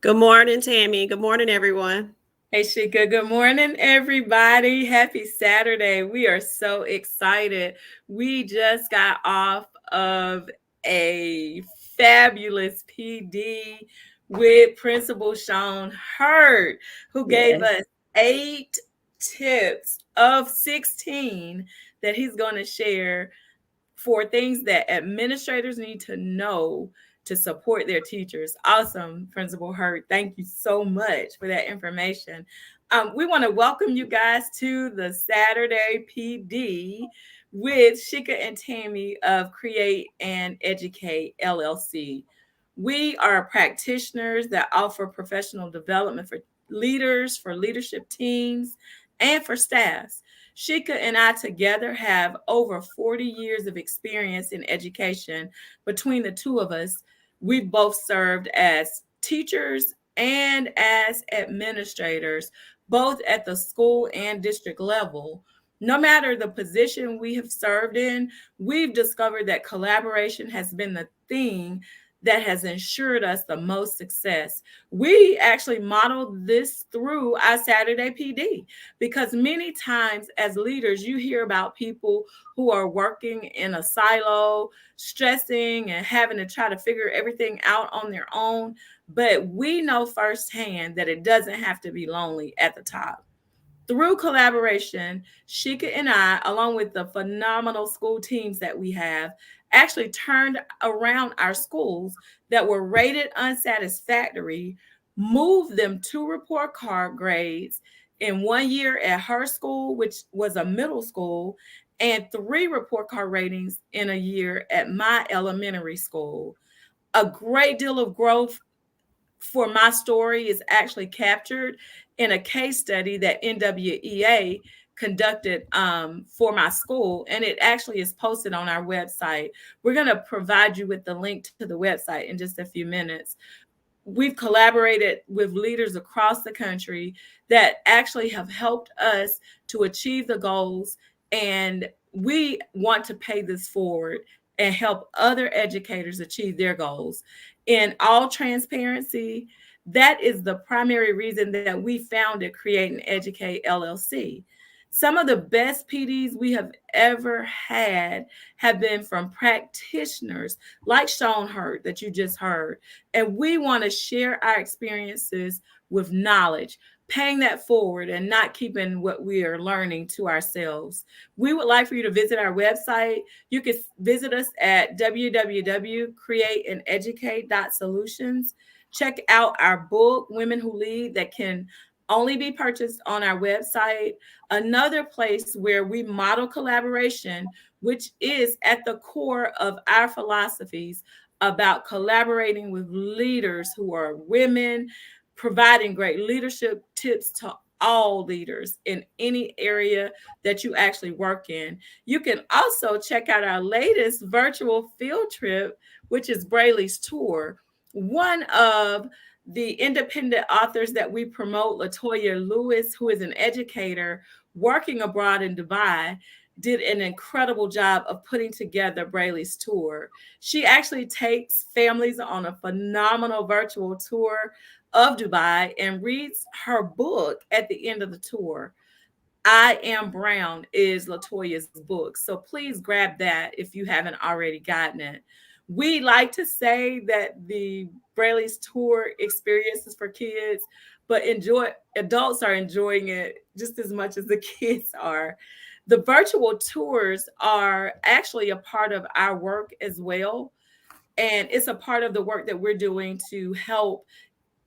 Good morning, Tammy. Good morning, everyone. Hey, Sheka. Good morning, everybody. Happy Saturday. We are so excited. We just got off of a fabulous PD with Principal Sean Hurt, who gave Yes. us 8 tips of 16 that he's going to share for things that administrators need to know to support their teachers. Awesome, Principal Hurt. Thank you so much for that information. We want to welcome you guys to the Saturday PD with Sheka and Tammy of Create and Educate LLC. We are practitioners that offer professional development for leaders, for leadership teams, and for staffs. Shika and I together have over 40 years of experience in education. Between the two of us, we've both served as teachers and as administrators, both at the school and district level. No matter the position we have served in, we've discovered that collaboration has been the thing that has ensured us the most success. We actually modeled this through our Saturday PD because many times as leaders, you hear about people who are working in a silo, stressing and having to try to figure everything out on their own. But we know firsthand that it doesn't have to be lonely at the top. Through collaboration, Shika and I, along with the phenomenal school teams that we have, actually turned around our schools that were rated unsatisfactory, moved them to report card grades in 1 year at her school, which was a middle school, and 3 report card ratings in a year at my elementary school. A great deal of growth for my story is actually captured in a case study that NWEA conducted for my school, and it actually is posted on our website. We're going to provide you with the link to the website in just a few minutes. We've collaborated with leaders across the country that actually have helped us to achieve the goals, and we want to pay this forward and help other educators achieve their goals. In all transparency, that is the primary reason that we founded Create and Educate LLC. Some of the best PDs we have ever had have been from practitioners like Sean Hurt that you just heard, and we want to share our experiences with knowledge, paying that forward and not keeping what we are learning to ourselves. We would like for you to visit our website. You can visit us at www.createandeducate.solutions. Check out our book, Women Who Lead, that can only be purchased on our website. Another place where we model collaboration, which is at the core of our philosophies about collaborating with leaders who are women, providing great leadership tips to all leaders in any area that you actually work in. You can also check out our latest virtual field trip, which is Brayley's Tour. One of the independent authors that we promote, Latoya Lewis, who is an educator working abroad in Dubai, did an incredible job of putting together Brayley's Tour. She actually takes families on a phenomenal virtual tour of Dubai and reads her book at the end of the tour. I Am Brown is Latoya's book. So please grab that if you haven't already gotten it. We like to say that the Brayley's Tour experience is for kids, but enjoy adults are enjoying it just as much as the kids are. The virtual tours are actually a part of our work as well. And it's a part of the work that we're doing to help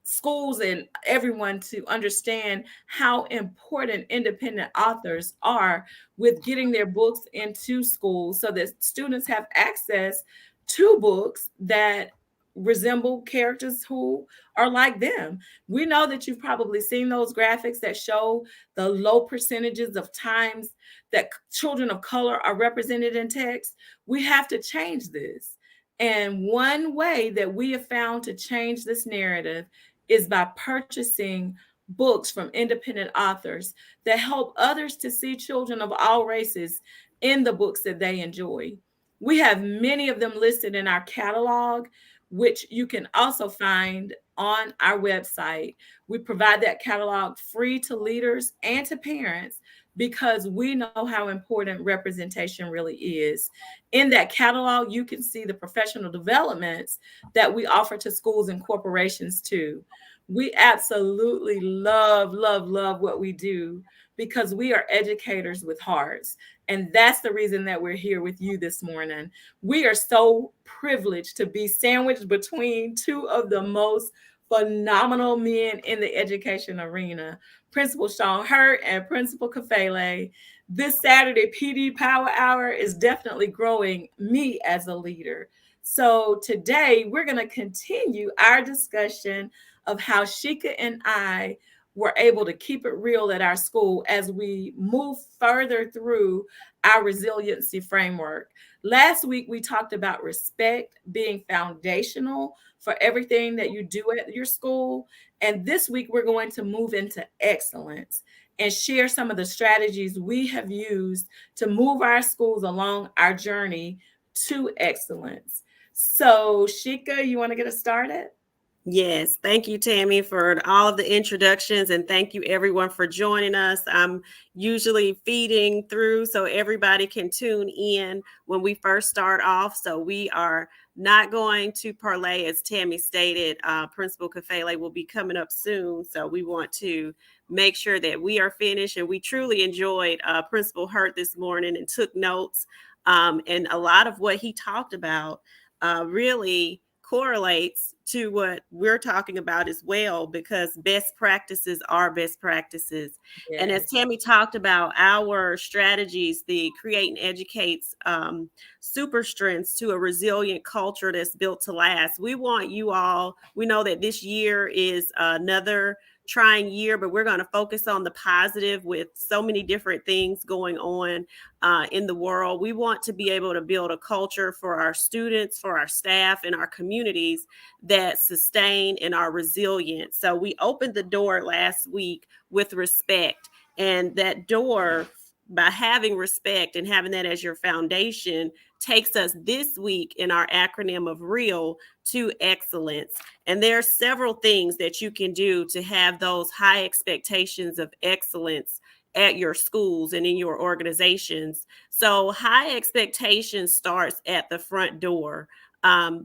schools and everyone to understand how important independent authors are with getting their books into schools so that students have access to books that resemble characters who are like them. We know that you've probably seen those graphics that show the low percentages of times that children of color are represented in text. We have to change this. And one way that we have found to change this narrative is by purchasing books from independent authors that help others to see children of all races in the books that they enjoy. We have many of them listed in our catalog. which you can also find on our website. We provide that catalog free to leaders and to parents because we know how important representation really is. In that catalog, you can see the professional developments that we offer to schools and corporations too. We absolutely love, love, love what we do because we are educators with hearts. And that's the reason that we're here with you this morning. We are so privileged to be sandwiched between two of the most phenomenal men in the education arena, Principal Sean Hurt and Principal Kafele. This Saturday, PD Power Hour is definitely growing me as a leader. So today we're going to continue our discussion of how Sheka and I were able to keep it real at our school as we move further through our resiliency framework. Last week, we talked about respect being foundational for everything that you do at your school. And this week, we're going to move into excellence and share some of the strategies we have used to move our schools along our journey to excellence. So, Sheka, you want to get us started? Yes, thank you, Tammy, for all of the introductions, and thank you everyone for joining us. I'm usually feeding through so everybody can tune in when we first start off. So we are not going to parlay, as Tammy stated. Principal Kafele will be coming up soon, so we want to make sure that we are finished. And we truly enjoyed Principal Hurt this morning and took notes. And a lot of what he talked about really correlates to what we're talking about as well, because best practices are best practices. And as Yes. Tammy talked about, our strategies, the create and educates super strengths to a resilient culture that's built to last. We want you all, we know that this year is another trying year, but we're going to focus on the positive with so many different things going on in the world. We want to be able to build a culture for our students, for our staff, and our communities that sustain and are resilient. So we opened the door last week with respect, and that door, by having respect and having that as your foundation, takes us this week in our acronym of REAL to excellence. And there are several things that you can do to have those high expectations of excellence at your schools and in your organizations. So high expectations starts at the front door.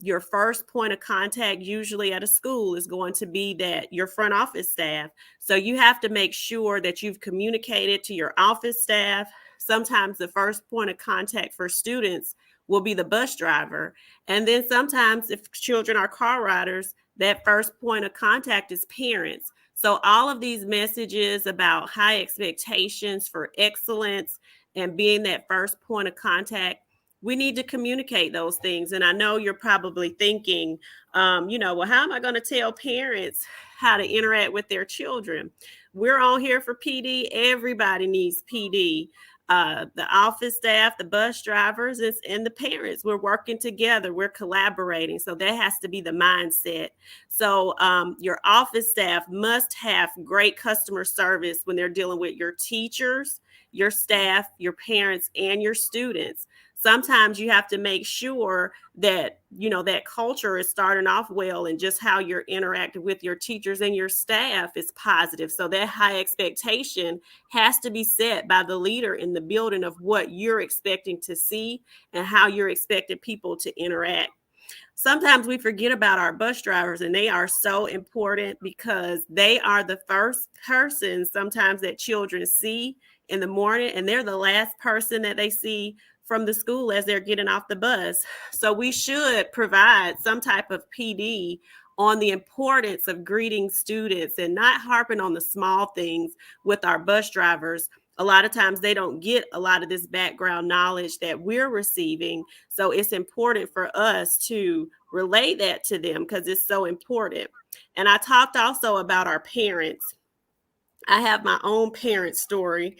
Your first point of contact usually at a school is going to be that your front office staff. So you have to make sure that you've communicated to your office staff. Sometimes the first point of contact for students will be the bus driver. And then sometimes if children are car riders, that first point of contact is parents. So all of these messages about high expectations for excellence and being that first point of contact, we need to communicate those things. And I know you're probably thinking, well, how am I going to tell parents how to interact with their children? We're all here for PD. Everybody needs PD. The office staff, the bus drivers, and the parents. We're working together. We're collaborating. So that has to be the mindset. So your office staff must have great customer service when they're dealing with your teachers, your staff, your parents, and your students. Sometimes you have to make sure that that culture is starting off well, and just how you're interacting with your teachers and your staff is positive. So that high expectation has to be set by the leader in the building of what you're expecting to see and how you're expecting people to interact. Sometimes we forget about our bus drivers, and they are so important because they are the first person sometimes that children see in the morning, and they're the last person that they see from the school as they're getting off the bus. So we should provide some type of PD on the importance of greeting students and not harping on the small things with our bus drivers. A lot of times they don't get a lot of this background knowledge that we're receiving. So it's important for us to relay that to them because it's so important. And I talked also about our parents. I have my own parent story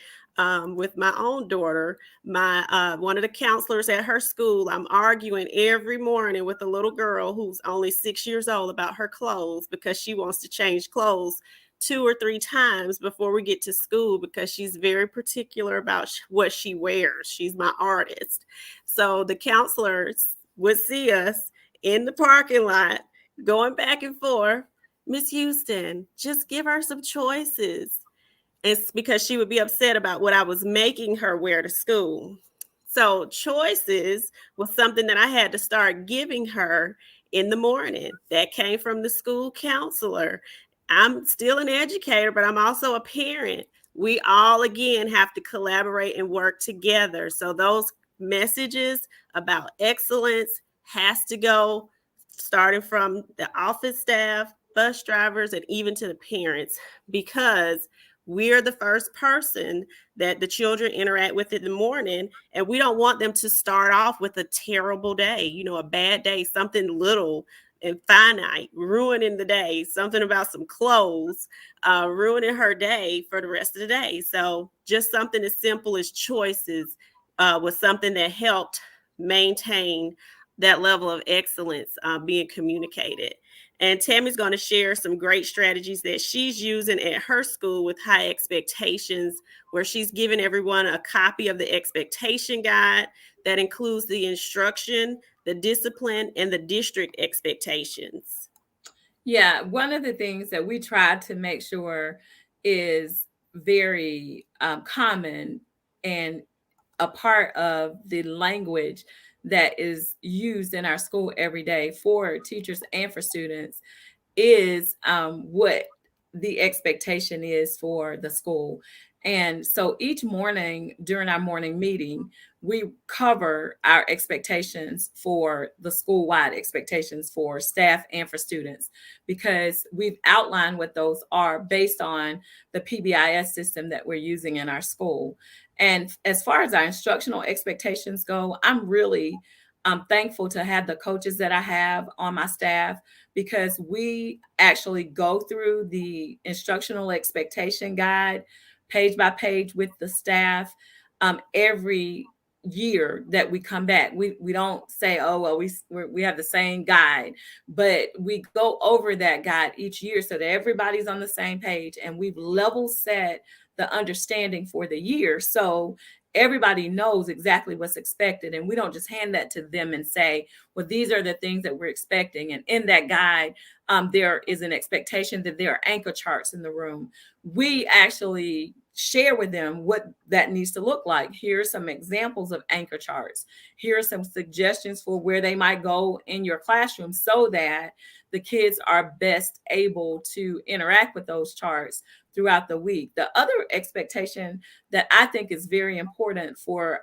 with my own daughter. My one of the counselors at her school, I'm arguing every morning with a little girl who's only 6 years old about her clothes because she wants to change clothes 2 or 3 times before we get to school because she's very particular about what she wears. She's my artist. So the counselors would see us in the parking lot, going back and forth. Miss Houston, just give her some choices. It's because she would be upset about what I was making her wear to school. So, choices was something that I had to start giving her in the morning. That came from the school counselor. I'm still an educator, but I'm also a parent. We all, again, have to collaborate and work together. So, those messages about excellence has to go starting from the office staff, bus drivers, and even to the parents, because we're the first person that the children interact with in the morning, and we don't want them to start off with a terrible day, a bad day, something little and finite ruining the day, something about some clothes ruining her day for the rest of the day. So just something as simple as choices was something that helped maintain that level of excellence being communicated. And Tammy's going to share some great strategies that she's using at her school with high expectations, where she's giving everyone a copy of the expectation guide that includes the instruction, the discipline, and the district expectations. Yeah, one of the things that we try to make sure is very common and a part of the language that is used in our school every day for teachers and for students is what the expectation is for the school. And so each morning during our morning meeting, we cover our expectations for the school wide expectations for staff and for students, because we've outlined what those are based on the PBIS system that we're using in our school. And as far as our instructional expectations go, I'm really thankful to have the coaches that I have on my staff, because we actually go through the instructional expectation guide page by page with the staff every year that we come back. We don't say, oh well, we have the same guide, but we go over that guide each year so that everybody's on the same page, and we've level set the understanding for the year, so everybody knows exactly what's expected, and we don't just hand that to them and say, well, these are the things that we're expecting. And in that guide, there is an expectation that there are anchor charts in the room. We actually share with them what that needs to look like. Here are some examples of anchor charts. Here are some suggestions for where they might go in your classroom so that the kids are best able to interact with those charts throughout the week. The other expectation that I think is very important for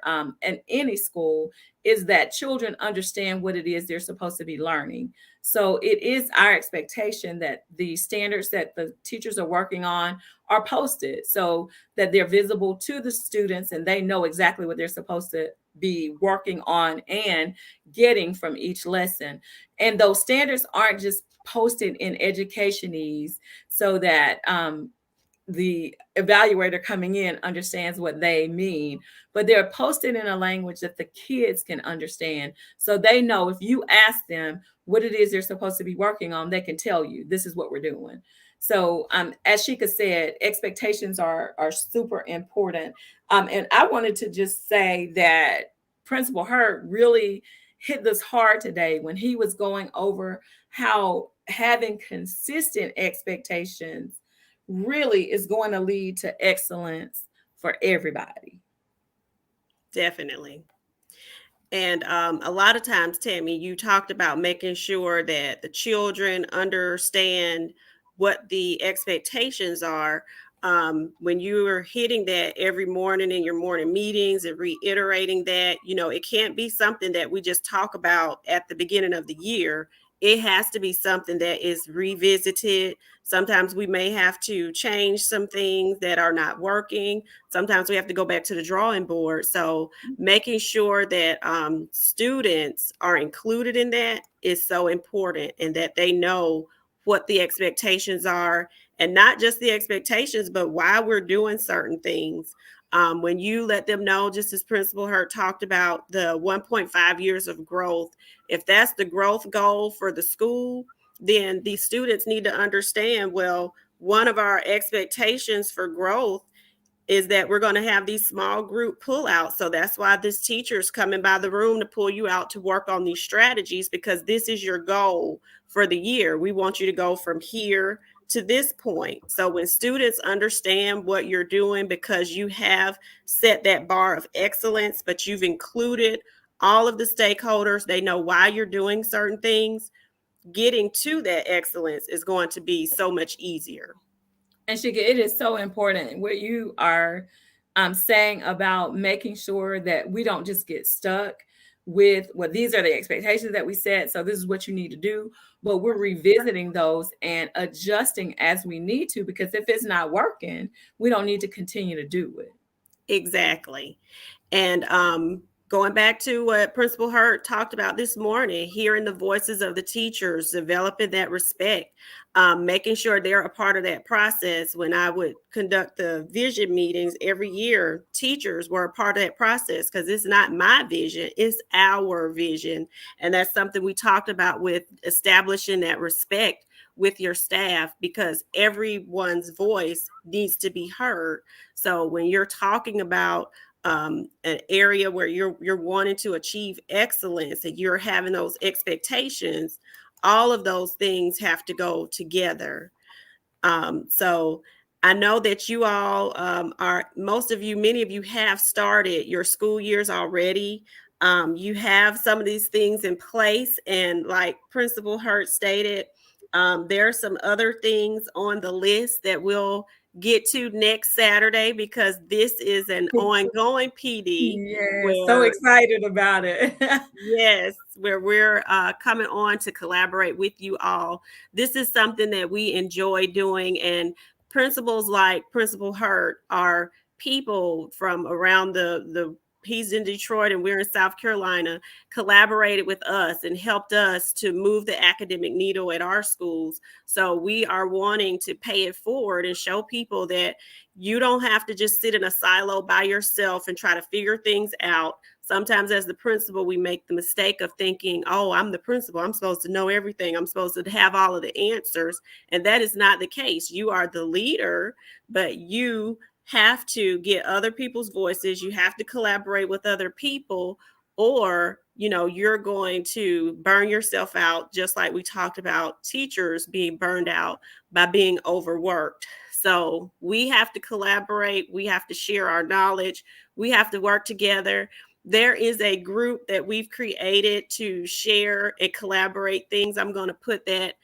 any school is that children understand what it is they're supposed to be learning. So it is our expectation that the standards that the teachers are working on are posted so that they're visible to the students and they know exactly what they're supposed to be working on and getting from each lesson. And those standards aren't just posted in educationese so that the evaluator coming in understands what they mean, but they're posted in a language that the kids can understand. So they know if you ask them what it is they're supposed to be working on, they can tell you this is what we're doing. So as Sheka said, expectations are super important. And I wanted to just say that Principal Hurt really hit this hard today when he was going over how having consistent expectations really is going to lead to excellence for everybody. Definitely. And a lot of times, Tammy, you talked about making sure that the children understand what the expectations are. When you are hitting that every morning in your morning meetings and reiterating that, it can't be something that we just talk about at the beginning of the year. It has to be something that is revisited. Sometimes we may have to change some things that are not working. Sometimes we have to go back to the drawing board. So, making sure that students are included in that is so important, and that they know what the expectations are, and not just the expectations, but why we're doing certain things. When you let them know, just as Principal Hurt talked about the 1.5 years of growth, if that's the growth goal for the school, then the students need to understand, well, one of our expectations for growth is that we're going to have these small group pullouts. So that's why this teacher is coming by the room to pull you out to work on these strategies, because this is your goal for the year. We want you to go from here to this point. So when students understand what you're doing, because you have set that bar of excellence, but you've included all of the stakeholders, they know why you're doing certain things, getting to that excellence is going to be so much easier. And Shika, it is so important what you are saying about making sure that we don't just get stuck with, well, these are the expectations that we set, so this is what you need to do. But we're revisiting those and adjusting as we need to, because if it's not working, we don't need to continue to do it. Exactly. And going back to what Principal Hurt talked about this morning, hearing the voices of the teachers, developing that respect, making sure they're a part of that process. When I would conduct the vision meetings every year, teachers were a part of that process, because it's not my vision, it's our vision. And that's something we talked about with establishing that respect with your staff, because everyone's voice needs to be heard. So when you're talking about an area where you're wanting to achieve excellence and you're having those expectations, all of those things have to go together. So I know that you all are, most of you, many of you have started your school years already. You have some of these things in place, and like Principal Hurt stated, there are some other things on the list that we'll get to next Saturday, because this is an ongoing PD Yeah, so where, excited about it. yes, where we're coming on to collaborate with you all. This is something that we enjoy doing, and principals like Principal Hurt are people from around the he's in Detroit and we're in South Carolina, collaborated with us and helped us to move the academic needle at our schools. So we are wanting to pay it forward and show people that you don't have to just sit in a silo by yourself and try to figure things out. Sometimes as the principal, we make the mistake of thinking, oh, I'm the principal, I'm supposed to know everything, I'm supposed to have all of the answers. And that is not the case. You are the leader, but you have to get other people's voices. You have to collaborate with other people, or you're going to burn yourself out, just like we talked about teachers being burned out by being overworked. So we have to collaborate, we have to share our knowledge, we have to work together. There is a group that we've created to share and collaborate things. I'm going to put that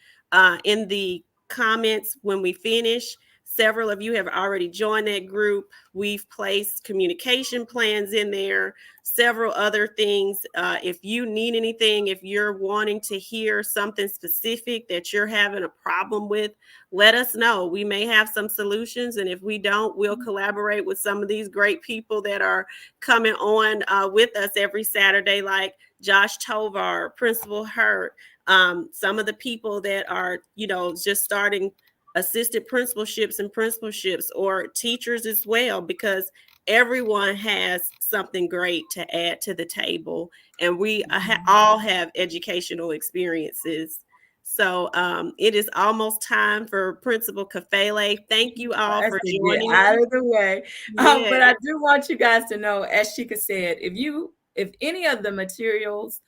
in the comments when we finish. Several of you have already joined that group. We've placed communication plans in there, several other things. If you need anything, if you're wanting to hear something specific that you're having a problem with, let us know. We may have some solutions. And if we don't, we'll collaborate with some of these great people that are coming on with us every Saturday, like Josh Tovar, Principal Hurt, some of the people that are, just starting assistant principalships and principalships, or teachers as well, because everyone has something great to add to the table, and we all have educational experiences. So it is almost time for Principal Kafele. Thank you all Us for to get joining out us. of the way. But Yes, I do want you guys to know, as Shika said, if any of the materials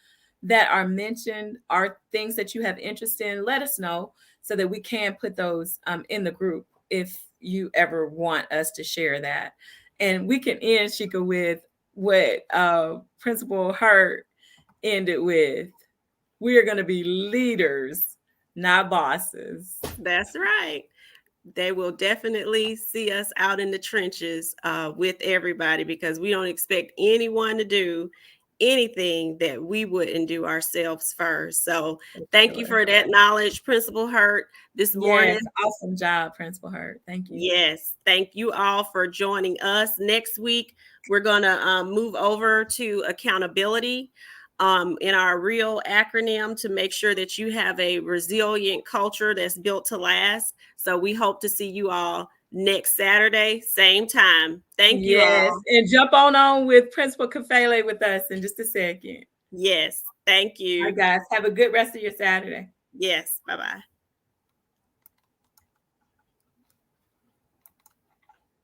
that are mentioned are things that you have interest in, let us know so that we can put those in the group if you ever want us to share that. And we can end, Shika, with what Principal Hurt ended with. We are going to be leaders, not bosses. that's right. They will definitely see us out in the trenches with everybody, because we don't expect anyone to do anything that we wouldn't do ourselves first. So For thank you sure. for that knowledge, Principal Hurt, this morning. Yes, awesome job, Principal Hurt. Thank you. Yes, thank you all for joining us. Next week, we're going to move over to accountability in our REAL acronym, to make sure that you have a resilient culture that's built to last. So we hope to see you all next Saturday, same time. Thank you Yes, all. and jump on with Principal Kafele with us in just a second. Yes, thank All right, you. guys, have a good rest of your Saturday. Yes, bye bye.